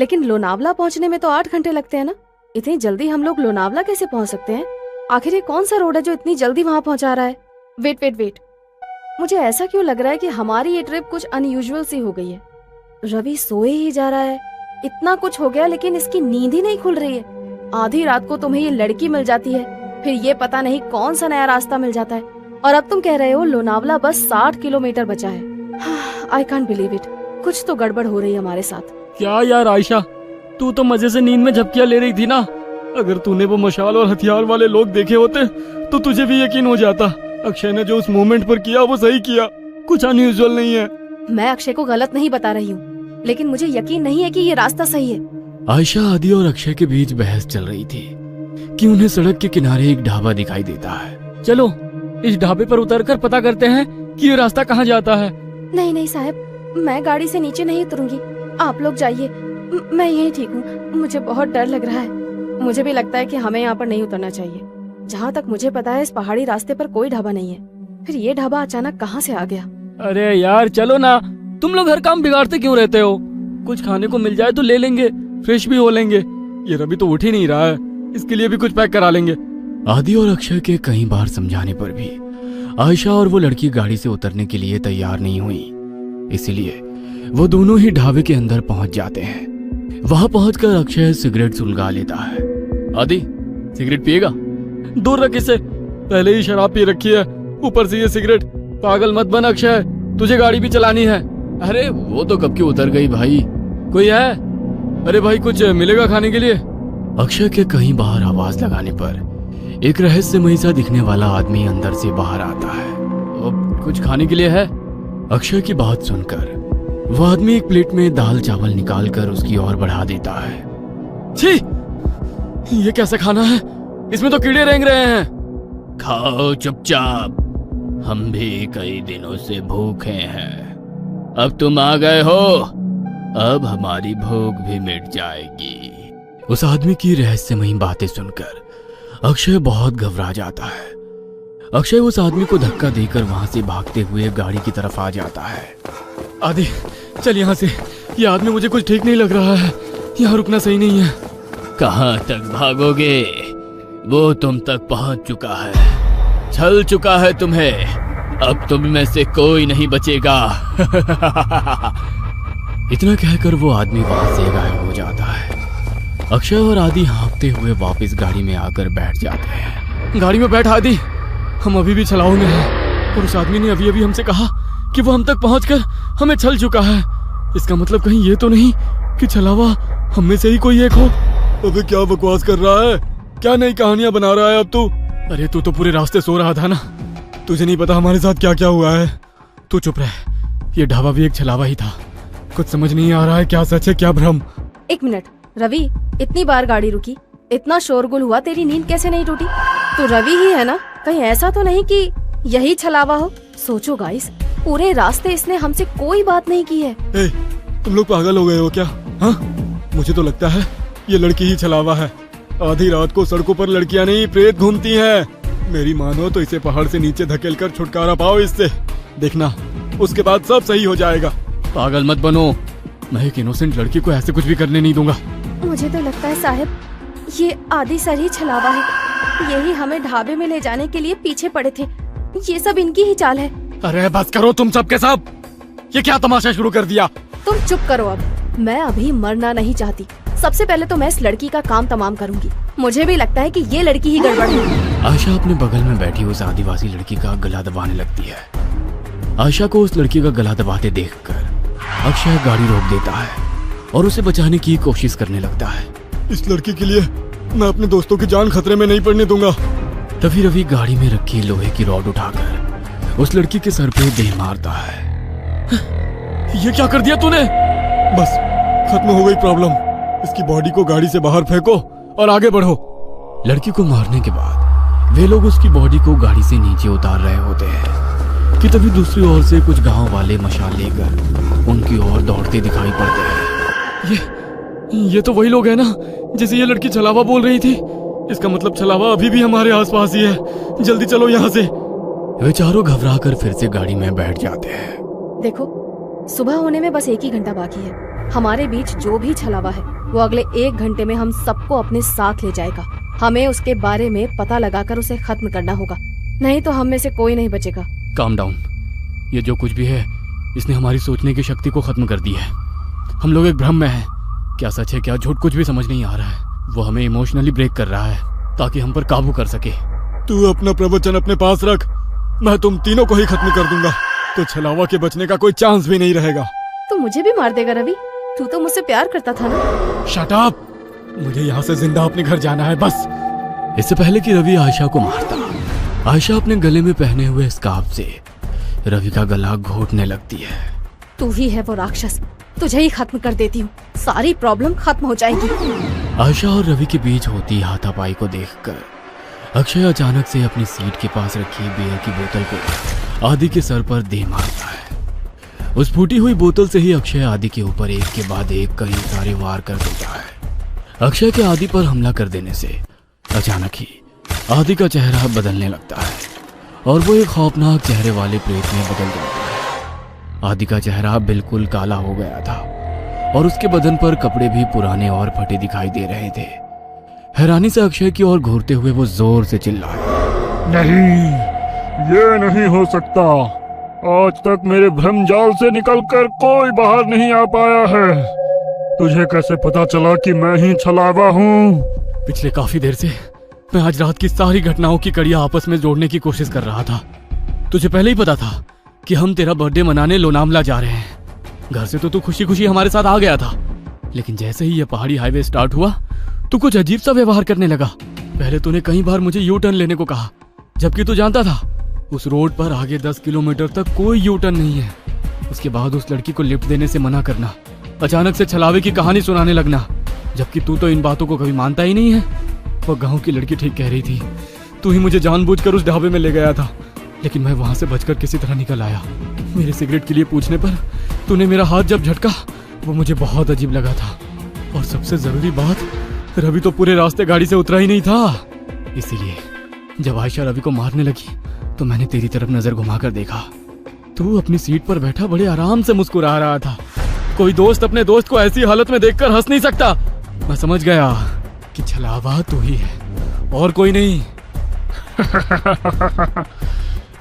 लेकिन लोनावला पहुंचने में तो 8 घंटे लगते हैं ना। इतनी जल्दी हम लोग लोनावला कैसे पहुंच सकते हैं? आखिर ये कौन सा रोड है जो इतनी जल्दी वहां पहुंचा रहा है? वेट वेट वेट, मुझे ऐसा क्यों लग रहा है कि हमारी ये ट्रिप कुछ अनयूजुअल सी हो गई है। रवि सोए ही जा रहा है, इतना कुछ हो गया लेकिन इसकी नींद ही नहीं खुल रही है। आधी रात को तुम्हें ये लड़की मिल जाती है, फिर ये पता नहीं कौन सा नया रास्ता मिल जाता है, और अब तुम कह रहे हो लोनावला बस 60 किलोमीटर बचा है। I can't believe it. कुछ तो गड़बड़ हो रही है हमारे साथ। क्या यार आयशा, तू तो मजे से नींद में झपकियां ले रही थी ना। अगर तूने वो मशाल और हथियार वाले लोग देखे होते तो तुझे भी यकीन हो जाता। अक्षय ने जो उस मोमेंट पर किया वो सही किया, कुछ अनयूजुअल नहीं है। मैं अक्षय को गलत नहीं बता रही हूँ, लेकिन मुझे यकीन नहीं है कि ये रास्ता सही है। आयशा, आदि और अक्षय के बीच बहस चल रही थी कि उन्हें सड़क के किनारे एक ढाबा दिखाई देता है। चलो इस ढाबे पर उतरकर पता करते हैं कि ये रास्ता कहाँ जाता है। नहीं नहीं साहब, मैं गाड़ी से नीचे नहीं उतरूंगी, आप लोग जाइए, मैं यही ठीक हूँ। मुझे बहुत डर लग रहा है। मुझे भी लगता है कि हमें यहाँ पर नहीं उतरना चाहिए। जहाँ तक मुझे पता है इस पहाड़ी रास्ते पर कोई ढाबा नहीं है, फिर ये ढाबा अचानक कहाँ से आ गया? अरे यार चलो ना, तुम लोग हर काम बिगाड़ते क्यों रहते हो? कुछ खाने को मिल जाए तो ले लेंगे, फ्रेश भी हो लेंगे। ये रवि तो उठ ही नहीं रहा है, इसके लिए भी कुछ पैक करा लेंगे। आदि और अक्षय के कई बार समझाने पर भी आयशा और वो लड़की गाड़ी से उतरने के लिए तैयार नहीं हुई, इसीलिए वो दोनों ही ढाबे के अंदर पहुंच जाते हैं। वहां पहुंचकर अक्षय सिगरेट सुलगा लेता है। आदि, सिगरेट पिएगा? दूर रख इसे, पहले ही शराब पी रखी है, ऊपर से ये सिगरेट। पागल मत बन अक्षय, तुझे गाड़ी भी चलानी है। अरे वो तो कब की उतर गई भाई। कोई है? अरे भाई कुछ मिलेगा खाने के लिए? अक्षय के कई बार आवाज लगाने पर एक रहस्यमयी सा दिखने वाला आदमी अंदर से बाहर आता है। कुछ खाने के लिए है? अक्षय की बात सुनकर वो आदमी एक प्लेट में दाल चावल निकालकर उसकी ओर बढ़ा देता है। छी, ये कैसा खाना है? इसमें तो कीड़े रेंग रहे हैं। खाओ चुपचाप, हम भी कई दिनों से भूखे हैं। अब तुम आ गए हो, अब हमारी भूख भी मिट जाएगी। उस आदमी की रहस्यमयी बातें सुनकर अक्षय बहुत घबरा जाता है। अक्षय उस आदमी को धक्का देकर वहां से भागते हुए गाड़ी की तरफ आ जाता है। आदि चल यहाँ से, ये आदमी मुझे कुछ ठीक नहीं लग रहा है, यहाँ रुकना सही नहीं है। कहाँ तक भागोगे? वो तुम तक पहुंच चुका है, छल चुका है तुम्हें, अब तुम में से कोई नहीं बचेगा। इतना कहकर वो आदमी वहां से गायब हो जाता है। अक्षय और आदि हाँफते हुए वापस गाड़ी में आकर बैठ जाते हैं। गाड़ी में बैठ आदि, हम अभी भी छलाओ में हैं, और उस आदमी ने अभी अभी हमसे कहा कि वो हम तक पहुंचकर हमें छल चुका है। इसका मतलब कहीं ये तो नहीं कि छलावा हम में से ही कोई एक हो? अबे क्या बकवास कर रहा है? क्या नई कहानियां बना रहा है अब तू? अरे तू तो पूरे रास्ते सो रहा था ना, तुझे नहीं पता हमारे साथ क्या क्या हुआ है। तू चुप रह, ये ढाबा भी एक छलावा ही था। कुछ समझ नहीं आ रहा है क्या सच है क्या भ्रम। एक मिनट रवि, इतनी बार गाड़ी रुकी, इतना शोरगुल हुआ, तेरी नींद कैसे नहीं टूटी? तू रवि ही है ना? कहीं ऐसा तो नहीं कि यही छलावा हो? सोचो गाइस, पूरे रास्ते इसने हमसे कोई बात नहीं की है। तुम लोग पागल हो गए हो क्या? हाँ, मुझे तो लगता है ये लड़की ही छलावा है। आधी रात को सड़कों पर लड़कियां नहीं प्रेत घूमती हैं। मेरी मानो तो इसे पहाड़ से नीचे धकेलकर छुटकारा पाओ इससे, देखना उसके बाद सब सही हो जाएगा। पागल मत बनो, मैं एक इनोसेंट लड़की को ऐसे कुछ भी करने नहीं दूंगा। मुझे तो लगता है साहब ये आदि सर ही छलावा है, यही हमें ढाबे में ले जाने के लिए पीछे पड़े थे। ये सब इनकी ही चाल है। अरे बस करो तुम सब के सब, ये क्या तमाशा शुरू कर दिया? तुम चुप करो अब, मैं अभी मरना नहीं चाहती। सबसे पहले तो मैं इस लड़की का काम तमाम करूंगी। मुझे भी लगता है कि ये लड़की ही गड़बड़ है। आयशा अपने बगल में बैठी उस आदिवासी लड़की का गला दबाने लगती है। आयशा को उस लड़की का गला दबाते देखकर अक्षय गाड़ी रोक देता है और उसे बचाने की कोशिश करने लगता है। इस लड़की के लिए मैं अपने दोस्तों की जान खतरे में नहीं पड़ने दूंगा। तभी रवि गाड़ी में रखी लोहे की रॉड उठाकर उस लड़की के सर पे दे मारता है। ये क्या कर दिया तूने? बस खत्म हो गई प्रॉब्लम। इसकी बॉडी को गाड़ी से बाहर फेंको और आगे बढ़ो। लड़की को मारने के बाद वे लोग उसकी बॉडी को गाड़ी से नीचे उतार रहे होते हैं कि तभी दूसरी ओर से कुछ गांव वाले मशाल लेकर उनकी ओर दौड़ते दिखाई पड़ते हैं। ये तो वही लोग हैं ना जिसे ये लड़की छलावा बोल रही थी। इसका मतलब छलावा अभी भी हमारे आसपास ही है। जल्दी चलो यहाँ से। वे चारों घबराकर फिर से गाड़ी में बैठ जाते हैं। देखो, सुबह होने में बस 1 ही घंटा बाकी है। हमारे बीच जो भी छलावा है वो अगले 1 घंटे में हम सबको अपने साथ ले जाएगा। हमें उसके बारे में पता लगाकर उसे खत्म करना होगा, नहीं तो हम में से कोई नहीं बचेगा। Calm down. ये जो कुछ भी है इसने हमारी सोचने की शक्ति को खत्म कर दी है। हम लोग एक भ्रम में हैं। क्या सच है क्या झूठ कुछ भी समझ नहीं आ रहा है। वो हमें इमोशनली ब्रेक कर रहा है ताकि हम पर काबू कर सके। तू अपना प्रवचन अपने पास रख, मैं तुम तीनों को ही खत्म कर दूंगा, तो छलावा के बचने का कोई चांस भी नहीं रहेगा। तो मुझे भी मार देगा रवि? तू तो मुझसे प्यार करता था ना। Shut up! मुझे यहाँ से जिंदा अपने घर जाना है बस। इससे पहले कि रवि आयशा को मारता, आयशा अपने गले में पहने हुए स्कार्फ से रवि का गला घोटने लगती है। तू ही है वो राक्षस, तुझे ही खत्म कर देती हूँ, सारी प्रॉब्लम खत्म हो जाएगी। आयशा और रवि के बीच होती हाथापाई को देखकर अक्षय अचानक से अपनी सीट के पास रखी बियर की बोतल को आदि के सर पर दे मारता है। उस फूटी हुई बोतल से ही अक्षय आदि के ऊपर एक के बाद एक कई सारे वार कर देता है। अक्षय के आदि पर हमला कर देने से अचानक ही आदि का चेहरा बदलने लगता है और वो एक खौफनाक चेहरे वाले प्रेत में बदल जाता है। आदि का चेहरा बिल्कुल काला हो गया था और उसके बदन पर कपड़े भी पुराने और फटे दिखाई दे रहे थे। हैरानी से अक्षय की ओर घूरते हुए वो जोर से चिल्लाया, नहीं, ये नहीं हो सकता। आज तक मेरे भ्रम जाल से निकलकर कोई बाहर नहीं आ पाया है। तुझे कैसे पता चला कि मैं ही छलावा हूँ? पिछले काफी देर से मैं आज रात की सारी घटनाओं की कड़ियां आपस में जोड़ने की कोशिश कर रहा था। तुझे पहले ही पता था कि हम तेरा बर्थडे मनाने लोनावला जा रहे हैं। घर से तो तू खुशी खुशी हमारे साथ आ गया था, लेकिन जैसे ही ये पहाड़ी हाईवे स्टार्ट हुआ तू कुछ अजीब सा व्यवहार करने लगा। पहले तूने कई बार मुझे यू टर्न लेने को कहा, जबकि तू जानता था उस रोड पर आगे 10 किलोमीटर तक कोई यू टर्न नहीं है। उसके बाद उस लड़की को लिफ्ट देने से मना करना, अचानक से छलावे की कहानी सुनाने लगना, जबकि तू तो इन बातों को कभी मानता ही नहीं है। वो गांव की लड़की ठीक कह रही थी, तू ही मुझे जानबूझकर उस ढाबे में ले गया था, लेकिन मैं वहां से बचकर किसी तरह निकल आया। मेरे सिगरेट के लिए पूछने पर तूने मेरा हाथ जब झटका वो मुझे बहुत अजीब लगा था। और सबसे जरूरी बात, रवि तो पूरे रास्ते गाड़ी से उतरा ही नहीं था। इसीलिए जब आयशा रवि को मारने लगी तो मैंने तेरी तरफ नजर घुमाकर देखा। तू अपनी सीट पर बैठा बड़े आराम से मुस्कुरा रहा था। कोई दोस्त अपने दोस्त को ऐसी हालत में देखकर हंस नहीं सकता। मैं समझ गया कि छलावा तू ही है और कोई नहीं।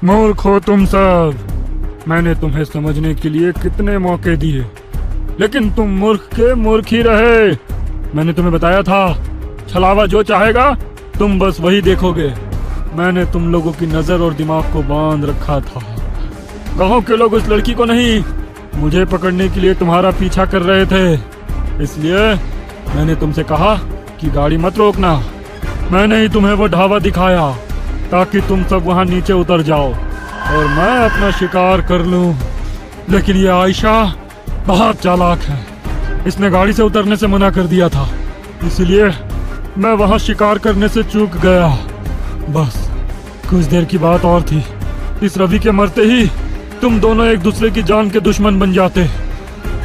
मूर्ख हो तुम सब। मैंने तुम्हें समझने के लिए कितने मौके दिए, लेकिन तुम मूर्ख के मूर्ख ही रहे। मैंने तुम्हें बताया था, छलावा जो चाहेगा तुम बस वही देखोगे। मैंने तुम लोगों की नजर और दिमाग को बांध रखा था। गांव के लोग उस लड़की को नहीं, मुझे पकड़ने के लिए तुम्हारा पीछा कर रहे थे। इसलिए मैंने तुमसे कहा कि गाड़ी मत रोकना। मैंने ही तुम्हें वो ढाबा दिखाया ताकि तुम सब वहां नीचे उतर जाओ और मैं अपना शिकार कर लूं। लेकिन ये आयशा बहुत चालाक है। इसने गाड़ी से उतरने से मना कर दिया था, इसलिए मैं वहां शिकार करने से चूक गया। बस कुछ देर की बात और थी, इस रवि के मरते ही तुम दोनों एक दूसरे की जान के दुश्मन बन जाते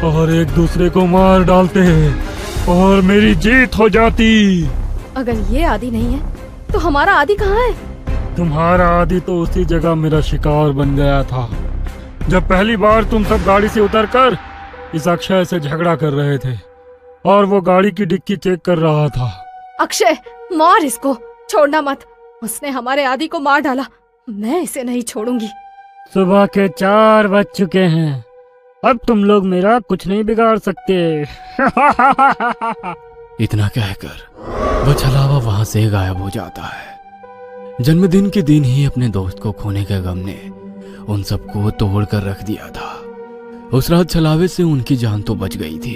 और एक दूसरे को मार डालते और मेरी जीत हो जाती। अगर ये आदि नहीं है तो हमारा आदि कहाँ है? तुम्हारा आदि तो उसी जगह मेरा शिकार बन गया था, जब पहली बार तुम सब गाड़ी से उतरकर इस अक्षय से झगड़ा कर रहे थे और वो गाड़ी की डिक्की चेक कर रहा था। अक्षय, मार इसको, छोड़ना मत। उसने हमारे आदि को मार डाला, मैं इसे नहीं छोड़ूंगी। सुबह के 4 बज चुके हैं, अब तुम लोग मेरा कुछ नहीं बिगाड़ सकते। इतना कहकर वह छलावा वहां से गायब हो जाता है। जन्मदिन के दिन ही अपने दोस्त को खोने के गम ने उन सबको तोड़ कर रख दिया था। उस रात छलावे से उनकी जान तो बच गई थी,